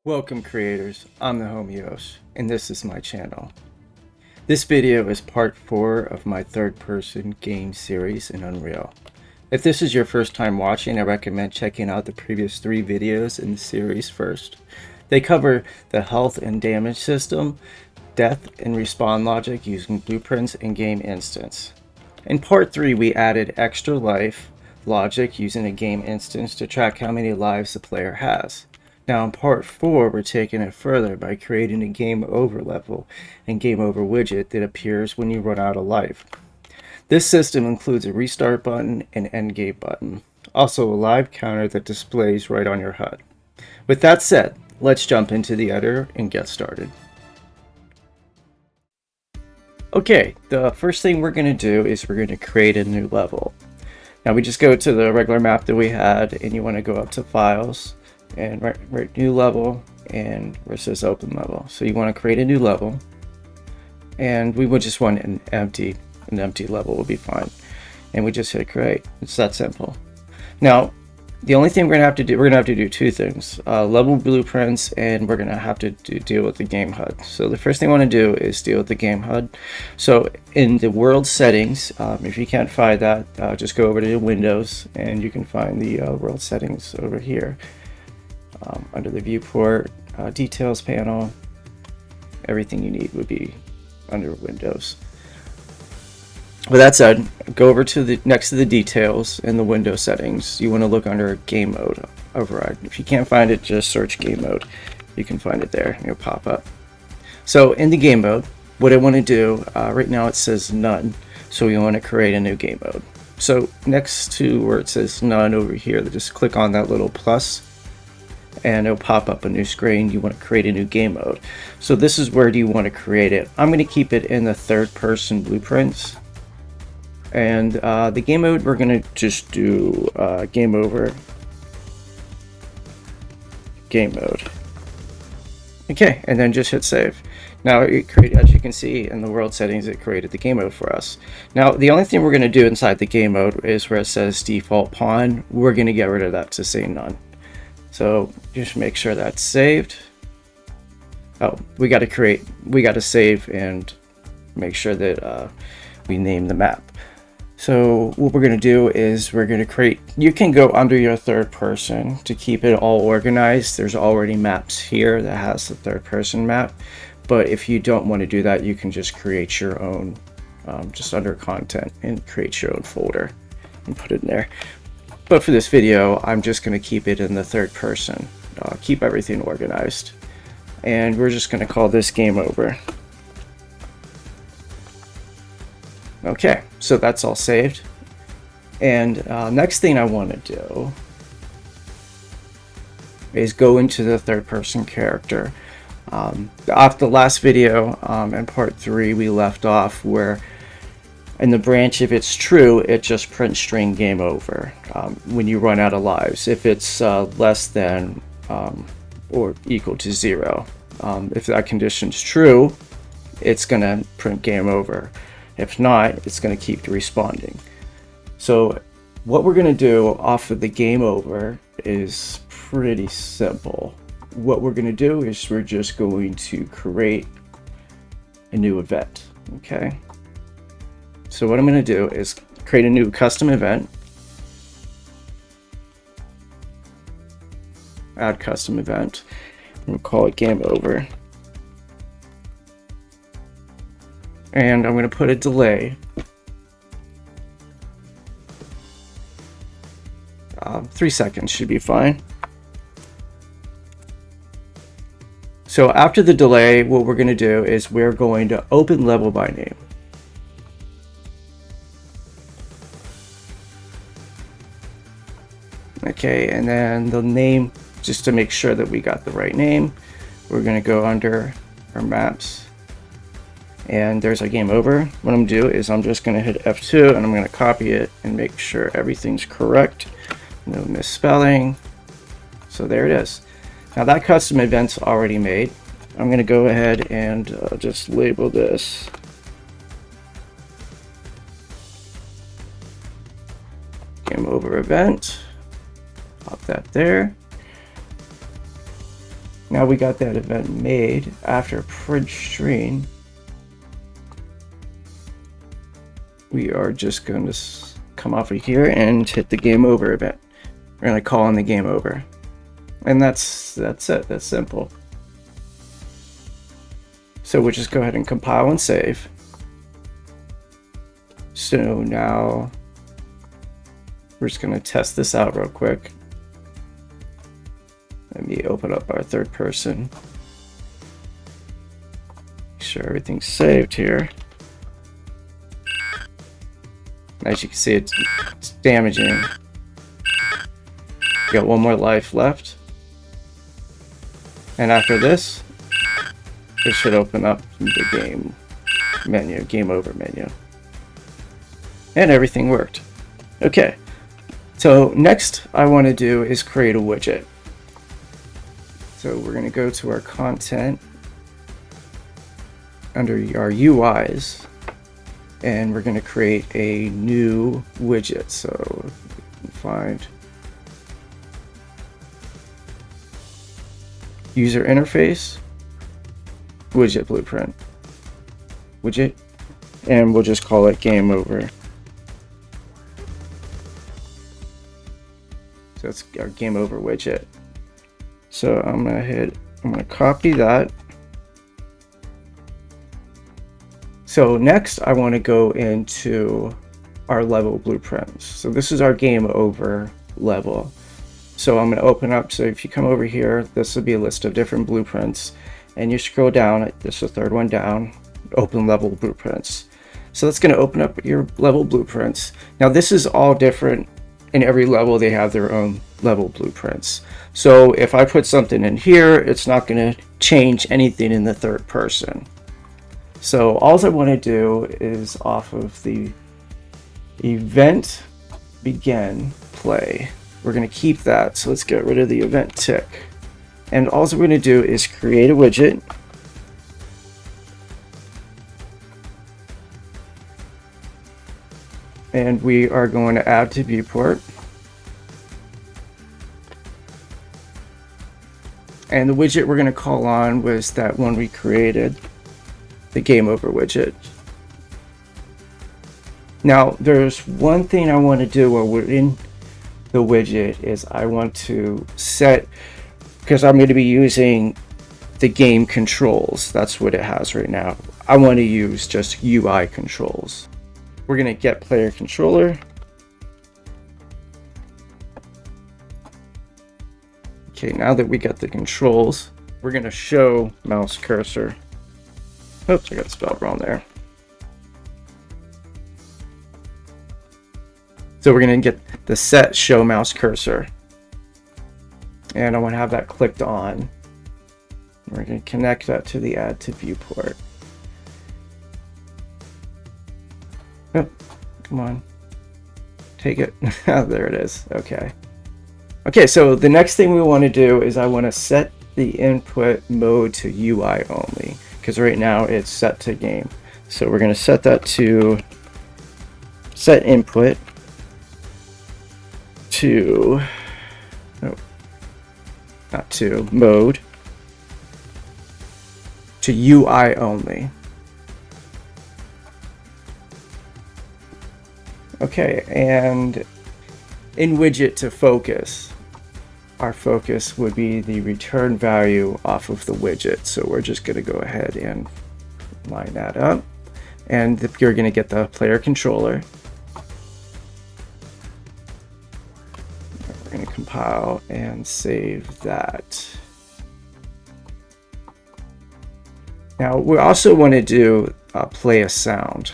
Welcome creators, I'm the Hommeyosh, and this is my channel. This video is part 4 of my third-person game series in Unreal. If this is your first time watching, I recommend checking out the previous 3 videos in the series first. They cover the health and damage system, death and respawn logic using blueprints and game instance. In part 3 we added extra life logic using a game instance to track how many lives the player has. Now in part 4, we're taking it further by creating a Game Over level and Game Over widget that appears when you run out of life. This system includes a restart button and end game button, also a live counter that displays right on your HUD. With that said, let's jump into the editor and get started. Okay, the first thing we're going to do is we're going to create a new level. Now we just go to the regular map that we had, and you want to go up to Files, and write new level, and where it says open level. So you want to create a new level, and we would just want an empty level will be fine, and we just hit create. It's that simple. Now the only thing we're gonna have to do two things: level blueprints, and we're gonna have to deal with the game HUD. So the first thing I want to do is deal with the game HUD. So in the world settings, if you can't find that, just go over to Windows and you can find the world settings over here. Under the viewport, details panel, everything you need would be under Windows. With that said, go over to the next to the details in the window settings. You want to look under game mode override. If you can't find it, just search game mode. You can find it there. It'll pop up. So in the game mode, what I want to do right now, it says none, so we want to create a new game mode. So next to where it says none over here, just click on that little plus, and it'll pop up a new screen. You want to create a new game mode. So this is where do you want to create it. I'm going to keep it in the third person blueprints, and the game mode we're going to just do game over game mode. Okay, and then just hit save. Now it created, as you can see in the world settings, it created the game mode for us. Now the only thing we're going to do inside the game mode is where it says default pawn, we're going to get rid of that to say none. So just make sure that's saved. Oh, we got to save and make sure that we name the map. So what we're going to do is we're going to create, you can go under your third person to keep it all organized. There's already maps here that has the third person map, but if you don't want to do that, you can just create your own, just under content, and create your own folder and put it in there. But for this video, I'm just going to keep it in the third person, keep everything organized, and we're just going to call this game over. Okay, so that's all saved, and next thing I want to do is go into the third person character. Off the last video, in part 3, we left off where in the branch, if it's true, it just prints string game over when you run out of lives. If it's less than or equal to 0, if that condition's true, it's gonna print game over. If not, it's gonna keep responding. So what we're gonna do off of the game over is pretty simple. What we're gonna do is we're just going to create a new event. Okay. So what I'm going to do is create a new custom event, add custom event, and we'll call it game over. And I'm going to put a delay, 3 seconds should be fine. So after the delay, what we're going to do is we're going to open level by name. Okay, and then the name, just to make sure that we got the right name, we're going to go under our maps, and there's our game over. What I'm going to do is I'm just going to hit F2, and I'm going to copy it and make sure everything's correct, no misspelling. So there it is. Now that custom event's already made. I'm going to go ahead and just label this Game Over event. Pop that there. now we got that event made. After print string, we are just going to come off of here and hit the game over event. We're going to call in the game over. And that's it. That's simple. So we'll just go ahead and compile and save. So now we're just going to test this out real quick. Let me open up our third person. Make sure everything's saved here. As you can see, it's damaging. Got one more life left. And after this, it should open up the game menu, game over menu. And everything worked. Okay, so next I want to do is create a widget. So we're going to go to our content under our UIs, and we're going to create a new widget. So we can find user interface, widget blueprint, widget, and we'll just call it game over. So it's our game over widget. So I'm gonna copy that. So next I want to go into our level blueprints. So this is our game over level. So I'm going to open up, so if you come over here, this will be a list of different blueprints, and you scroll down, this is the third one down, open level blueprints. So that's going to open up your level blueprints. Now this is all different. In every level they have their own level blueprints. So if I put something in here, it's not going to change anything in the third person. So all I want to do is off of the event begin play. We're going to keep that. So let's get rid of the event tick. And all we're going to do is create a widget. And we are going to add to viewport. And the widget we're going to call on was that one we created, the game over widget. Now there's one thing I want to do while we're in the widget is I want to set, because I'm going to be using the game controls. That's what it has right now. I want to use just UI controls. We're going to get player controller. Okay, now that we got the controls, we're going to show mouse cursor. Oops, I got spelled wrong there. So we're going to get the set show mouse cursor. And I want to have that clicked on. We're going to connect that to the add to viewport. Oh, come on. Take it. There it is. Okay. Okay, so the next thing we want to do is I want to set the input mode to UI only, because right now it's set to game. So we're going to set that to set input to, no, not to, mode to UI only. Okay, and in widget to focus, our focus would be the return value off of the widget. So we're just going to go ahead and line that up, and you're going to get the player controller. We're going to compile and save that. Now we also want to do play a sound.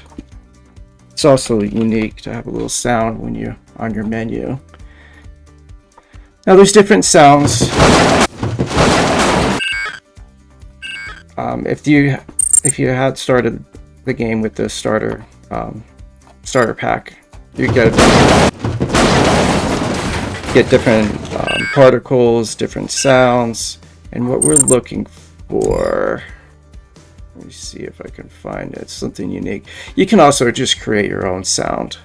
It's also unique to have a little sound when you're on your menu. Now there's different sounds. If you had started the game with the starter pack, you get different particles, different sounds, and what we're looking for. Let me see if I can find it. Something unique. You can also just create your own sound.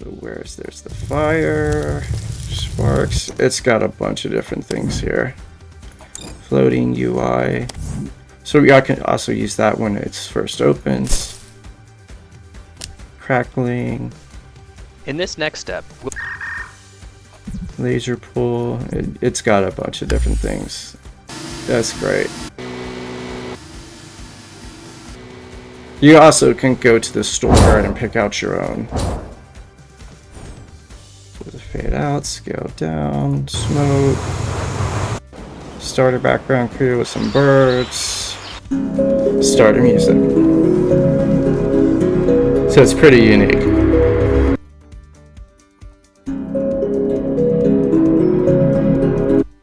So there's the fire, sparks. It's got a bunch of different things here. Floating UI. So I can also use that when it's first opens. Crackling. In this next step, Laser pull. It's got a bunch of different things. That's great. You also can go to the store and pick out your own. So the fade out, scale down, smoke. Starter background crew with some birds. Starter music. So it's pretty unique.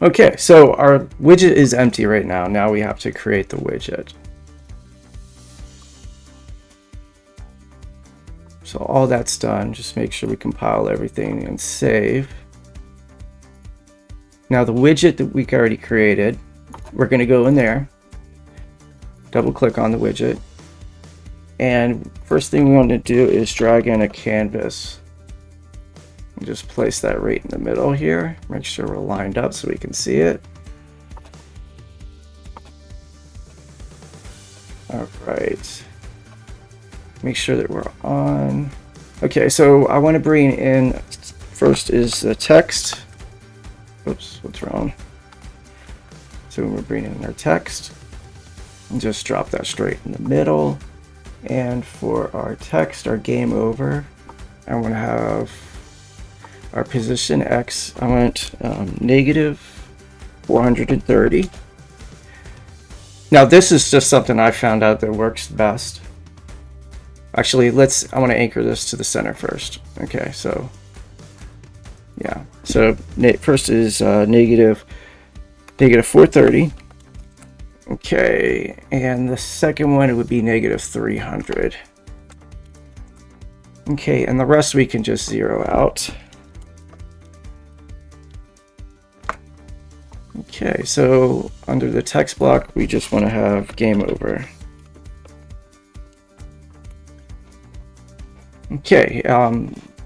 Okay, so our widget is empty right now. Now we have to create the widget. So all that's done. Just make sure we compile everything and save. Now the widget that we already created, we're going to go in there, double click on the widget, and first thing we want to do is drag in a canvas. And just place that right in the middle here. Make sure we're lined up so we can see it. All right. Make sure that we're on. Okay, so I want to bring in, first is the text. Oops, what's wrong? So we're bringing in our text. And just drop that straight in the middle. And for our text, our game over, I want to have our position X, I want negative 430. Now this is just something I found out that works best. Actually, I want to anchor this to the center first. Okay, so yeah. So first is negative 430. Okay, and the second one, it would be negative 300. Okay, and the rest we can just zero out. Okay, so under the text block, we just want to have game over. Okay,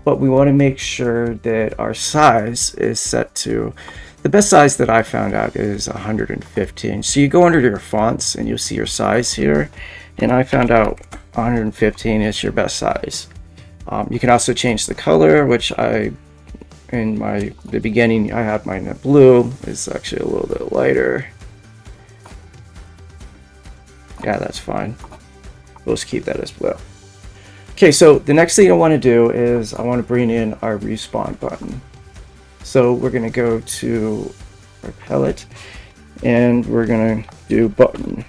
but we want to make sure that our size is set to, the best size that I found out is 115. So you go under your fonts and you'll see your size here. And I found out 115 is your best size. You can also change the color, which in the beginning, I had mine in blue. It's actually a little bit lighter. Yeah, that's fine. We'll just keep that as blue. Okay, so the next thing I want to do is I want to bring in our respawn button. So we're going to go to our palette and we're going to do button.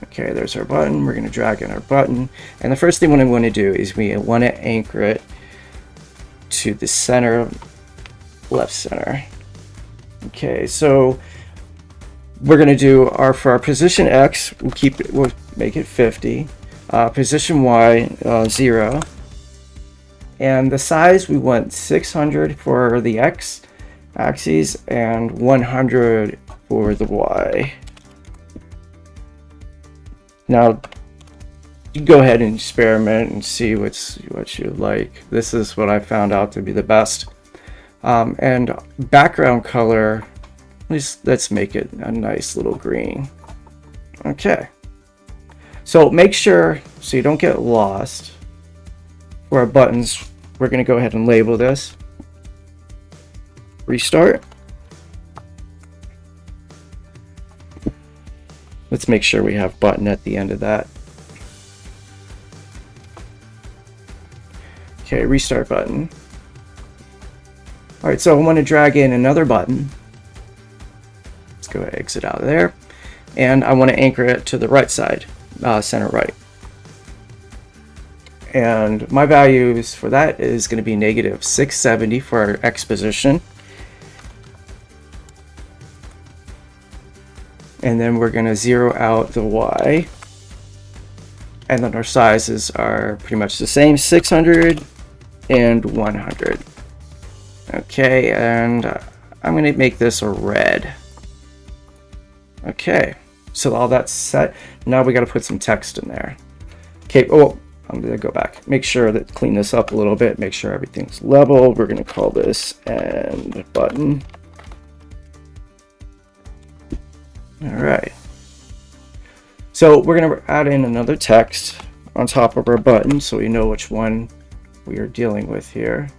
Okay, there's our button. We're going to drag in our button. And the first thing what I want to do is we want to anchor it to the center, left center. Okay, so we're going to do for our position X, we'll make it 50. Position Y, 0. And the size, we want 600 for the X axis and 100 for the Y. Now, you go ahead and experiment and see what you like. This is what I found out to be the best. And background color, let's make it a nice little green. Okay. So make sure, so you don't get lost. For our buttons, we're going to go ahead and label this. Restart. Let's make sure we have button at the end of that. Okay, restart button. All right, so I want to drag in another button. Let's go exit out of there. And I want to anchor it to the right side, center right. And my values for that is going to be negative 670 for our X position. And then we're going to zero out the Y. And then our sizes are pretty much the same, 600 and 100. Okay, and I'm going to make this a red. Okay, so all that's set. Now we got to put some text in there. Okay, well, I'm going to go back, make sure that clean this up a little bit, make sure everything's level. We're going to call this end button. All right. So we're going to add in another text on top of our button so we know which one we are dealing with here.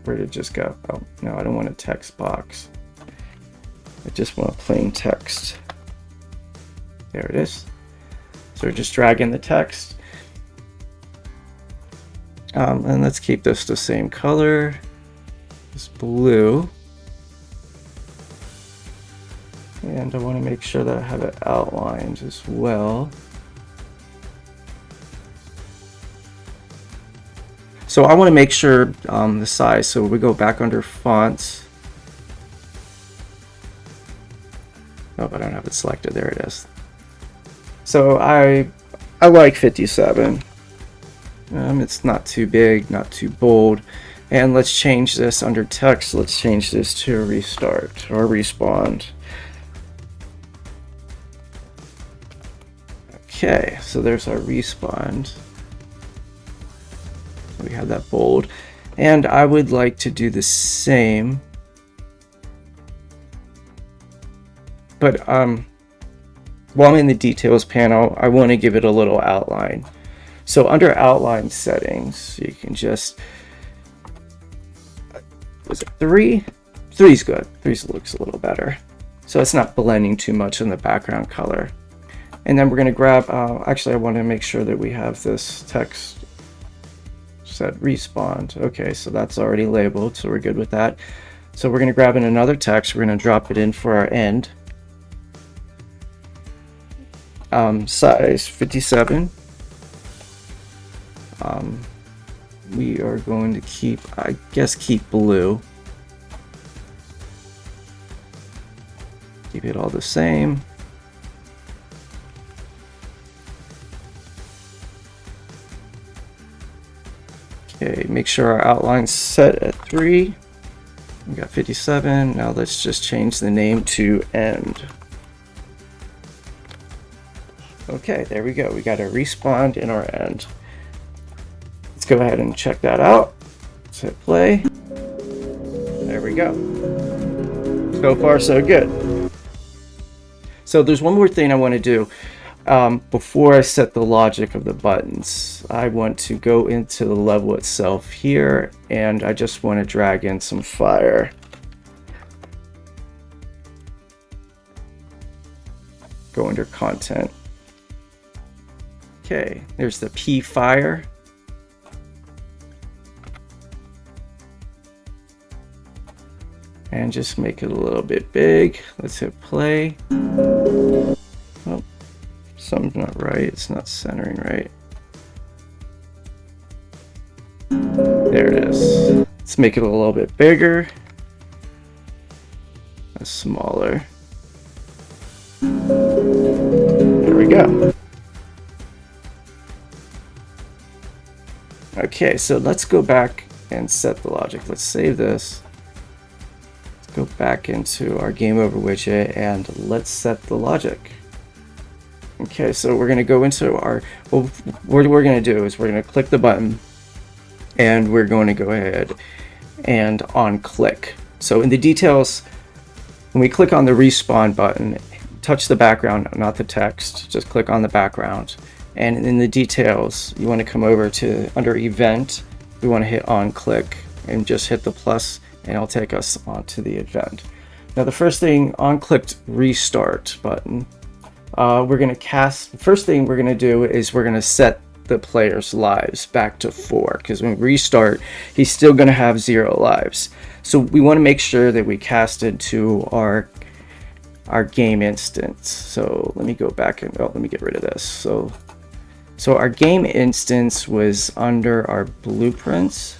Where did it just go? Oh, no, I don't want a text box. I just want a plain text. There it is. So we're just dragging the text. And let's keep this the same color. This blue. And I want to make sure that I have it outlined as well. So I want to make sure the size. So we go back under fonts. Oh, I don't have it selected. There it is. So I like 57. It's not too big, not too bold. And let's change this under text. Let's change this to restart or respawn. Okay, so there's our respawn. We have that bold. And I would like to do the same. But while I'm in the details panel, I want to give it a little outline. So under outline settings, you can just, was it 3? 3's good. 3 looks a little better. So it's not blending too much in the background color. And then we're going to grab, actually I want to make sure that we have this text set respawn. Okay, so that's already labeled, so we're good with that. So we're going to grab in another text, we're going to drop it in for our end. Size 57. We are going to keep, I guess, keep blue. Keep it all the same. Okay, make sure our outline's set at 3. We got 57. Now let's just change the name to end. Okay, there we go. We got a respawn in our end. Let's go ahead and check that out. Let's hit play. There we go. So far, so good. So there's one more thing I want to do. Before I set the logic of the buttons, I want to go into the level itself here, and I just want to drag in some fire. Go under content. Okay, there's the P fire. And just make it a little bit big. Let's hit play. Oh, something's not right. It's not centering right. There it is. Let's make it a little bit bigger. And smaller. There we go. Okay, so let's go back and set the logic. Let's save this. Let's go back into our Game Over widget and let's set the logic. Okay, so we're going to go into our, well, what we're going to do is we're going to click the button and we're going to go ahead and on click. So in the details, when we click on the respawn button, touch the background, not the text, just click on the background. And in the details, you want to come over to under event, we want to hit on click and just hit the plus and it'll take us onto the event. Now the first thing, on clicked restart button, we're going to cast, the first thing we're going to do is we're going to set the player's lives back to 4, because when we restart, he's still going to have 0 lives. So we want to make sure that we cast it to our game instance. So let me go back and, oh, let me get rid of this. So our game instance was under our blueprints.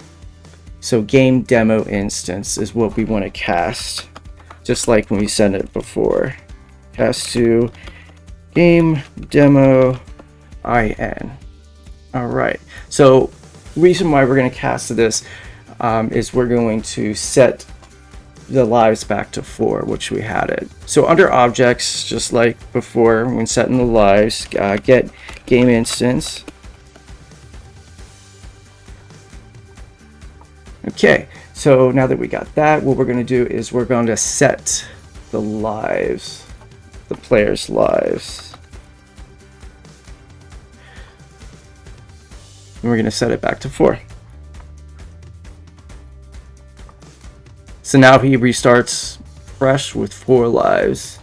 So game demo instance is what we want to cast, just like when we sent it before. Cast to game demo in. All right. So reason why we're going to cast to this is we're going to set the lives back to 4, which we had it. So under objects, just like before, when setting the lives, get game instance. Okay, so now that we got that, what we're going to do is we're going to set the lives, the player's lives. And we're going to set it back to 4. So now he restarts fresh with 4 lives.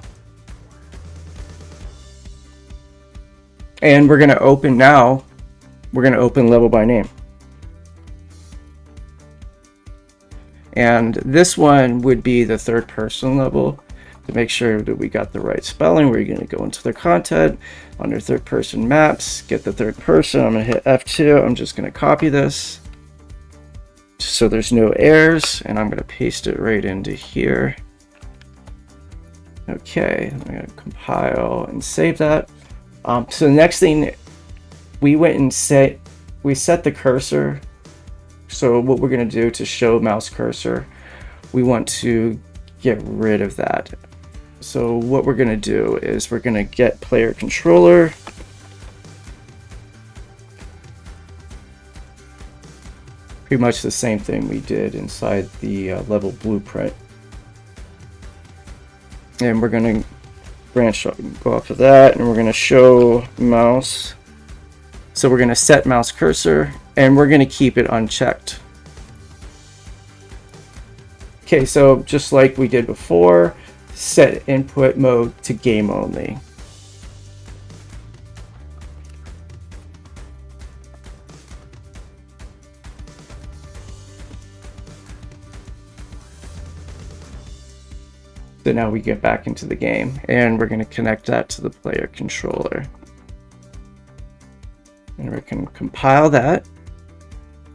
And we're going to open now, we're going to open level by name. And this one would be the 3rd person level. To make sure that we got the right spelling, we're going to go into the content, under 3rd person maps, get the 3rd person. I'm going to hit F2. I'm just going to copy this so there's no errors, and I'm going to paste it right into here. Okay, I'm going to compile and save that. So the next thing, we went and set the cursor. So what we're going to do to show mouse cursor, we want to get rid of that. So what we're going to do is we're going to get player controller. Pretty much the same thing we did inside the level blueprint. And we're going to branch up and go off of that, and we're going to show mouse. So we're going to set mouse cursor, and we're going to keep it unchecked. Okay, so just like we did before, set input mode to game only. So now we get back into the game, and we're going to connect that to the player controller. And we can compile that.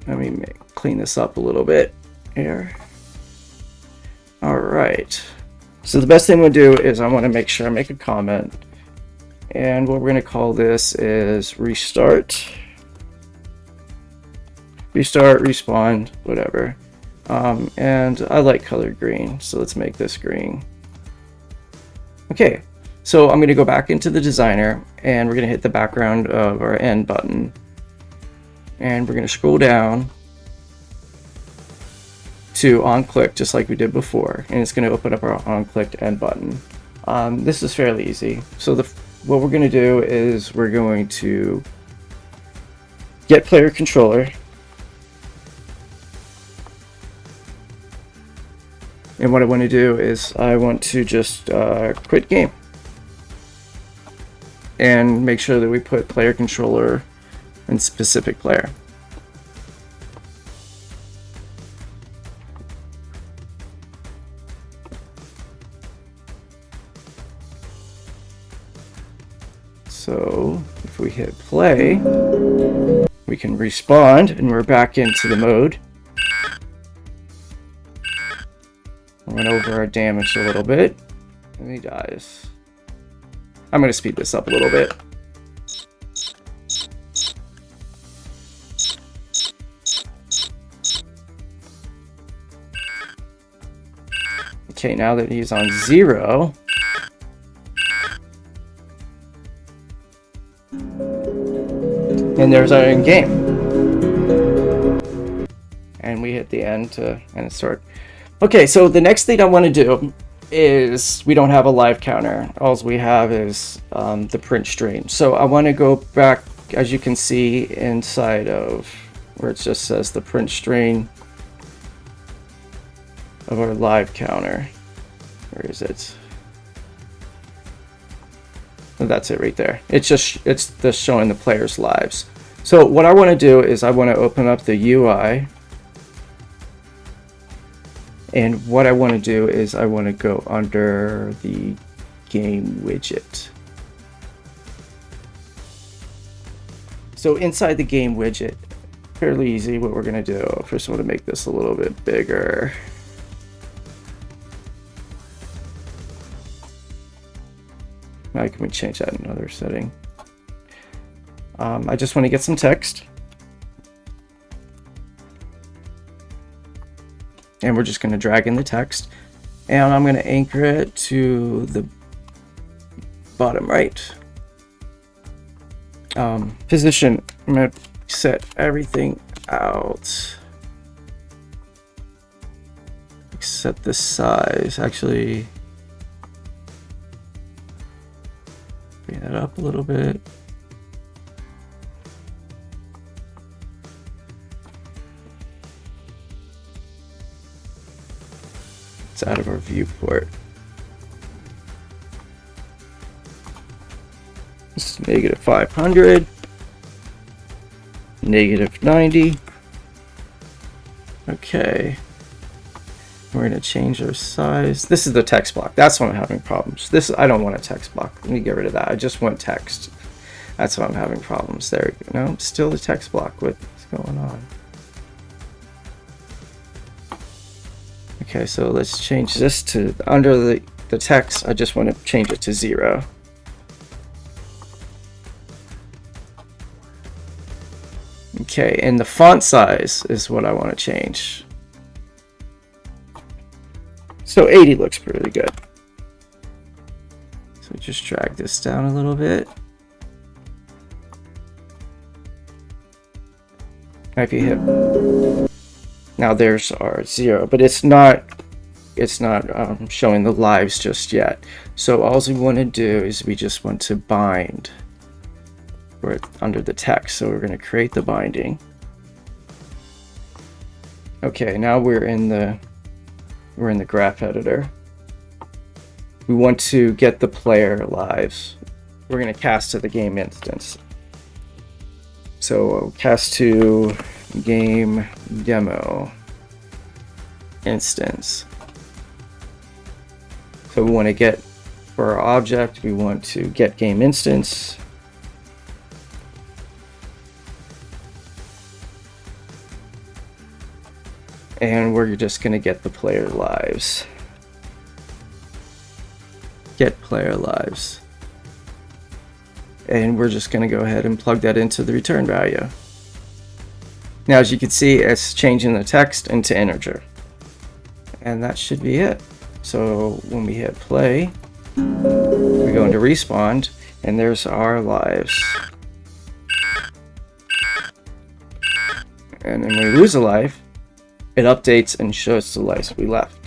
Let me clean this up a little bit here. All right. So the best thing we'll do is I want to make sure I make a comment. And what we're going to call this is restart. Restart, respawn, whatever. And I like color green, so let's make this green. Okay, so I'm going to go back into the designer, and we're going to hit the background of our end button. And we're going to scroll down to on click, just like we did before, and it's going to open up our on clicked end button. This is fairly easy. So what we're going to do is we're going to get player controller, and what I want to do is I want to just quit game and make sure that we put player controller in specific player. So if we hit play, we can respawn, and we're back into the mode. Run over our damage a little bit, and he dies. I'm going to speed this up a little bit. Okay, now that he's on 0, and there's our end game. And we hit the end to end it start. Okay, so the next thing I want to do is we don't have a live counter. All we have is the print stream. So I want to go back, as you can see, inside of where it just says the print stream of our live counter. Where is it? Oh, that's it right there. It's just showing the player's lives. So what I want to do is I want to open up the UI. And what I want to do is I want to go under the game widget. So inside the game widget, fairly easy. What we're going to do, first I want to make this a little bit bigger. Now can we change that in another setting? I just want to get some text. And we're just going to drag in the text. And I'm going to anchor it to the bottom right. Position, I'm going to set everything out except the size. Actually, bring that up a little bit. It's out of our viewport. It's negative 500, negative 90. Okay. We're going to change our size. This is the text block. That's when I'm having problems. This, I don't want a text block. Let me get rid of that. I just want text. That's why I'm having problems. There we go. No, still the text block. What's going on? Okay, so let's change this to under the text. I just want to change it to 0. Okay, and the font size is what I want to change. So 80 looks pretty good. So just drag this down a little bit. Now if you hit, now there's our 0, but it's not showing the lives just yet. So all we want to do is we just want to bind under the text. So we're going to create the binding. Okay, now we're in the graph editor. We want to get the player lives. We're going to cast to the game instance. So cast to game demo instance. So we want to get, for our object, we want to get game instance. And we're just going to get the player lives. Get player lives. And we're just going to go ahead and plug that into the return value. Now, as you can see, it's changing the text into integer. And that should be it. So when we hit play, we go into respawn, and there's our lives. And then when we lose a life, it updates and shows the lives we left.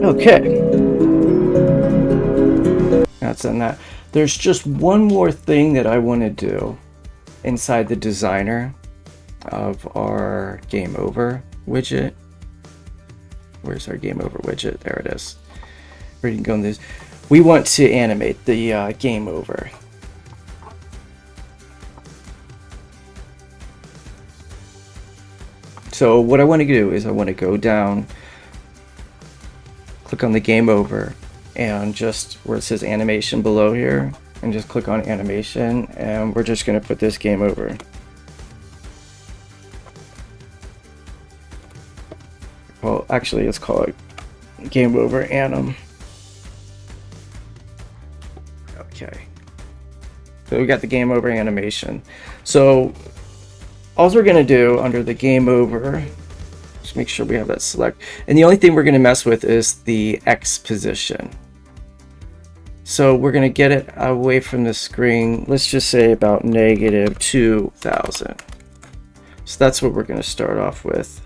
Okay. That's on that. There's just one more thing that I want to do inside the designer of our Game Over widget. Where's our Game Over widget? There it is. We can go in this. We want to animate the game over. So what I want to do is I want to go down, click on the game over, and just where it says animation below here, and just click on animation, and we're just going to put this game over. Well, actually, let's call it Game Over Anim. Okay. So we got the Game Over animation. So all we're going to do under the Game Over, just make sure we have that select. And the only thing we're going to mess with is the X position. So we're going to get it away from the screen. Let's just say about negative 2000. So that's what we're going to start off with.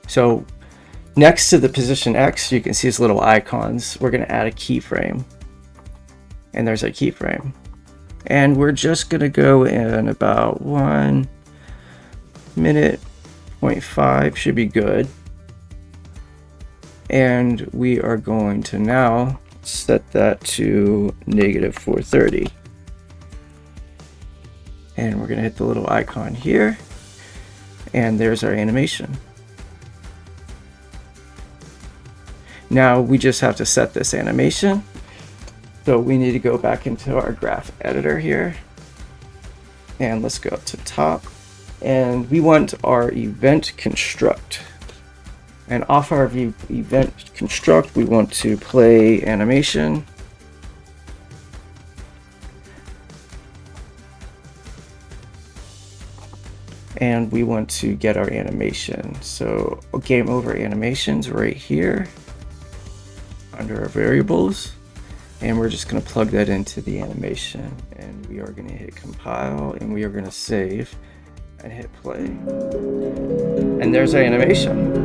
So next to the position X, you can see these little icons. We're going to add a keyframe. And there's a keyframe. And we're just going to go in about 1 minute, 0.5 should be good. And we are going to now set that to negative 430. And we're going to hit the little icon here. And there's our animation. Now we just have to set this animation. So we need to go back into our graph editor here. And let's go up to top. And we want our event construct. And off our event construct, we want to play animation. And we want to get our animation. So game over animations right here under our variables. And we're just going to plug that into the animation. And we are going to hit compile and we are going to save and hit play. And there's our animation.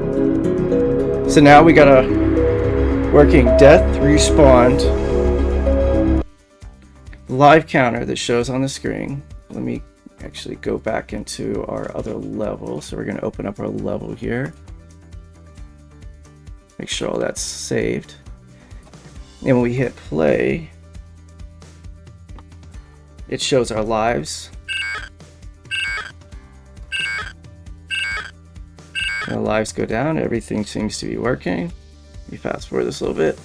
So now we got a working death respawned live counter that shows on the screen. Let me actually go back into our other level. So we're going to open up our level here. Make sure all that's saved. And when we hit play, it shows our lives. And the lives go down. Everything seems to be working. Let me fast forward this a little bit.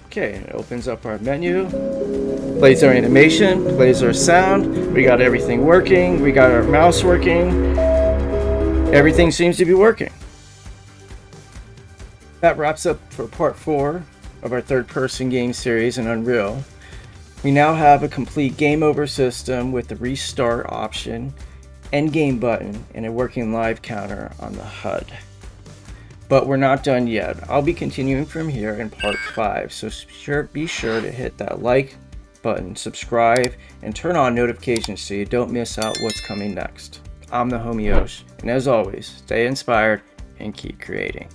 Okay, it opens up our menu, plays our animation, plays our sound. We got everything working. We got our mouse working. Everything seems to be working. That wraps up for part 4 of our third-person game series in Unreal. We now have a complete game over system with the restart option, end game button, and a working live counter on the HUD. But we're not done yet. I'll be continuing from here in part 5, so be sure to hit that like button, subscribe, and turn on notifications so you don't miss out what's coming next. I'm the Hommeyosh, and as always, stay inspired and keep creating.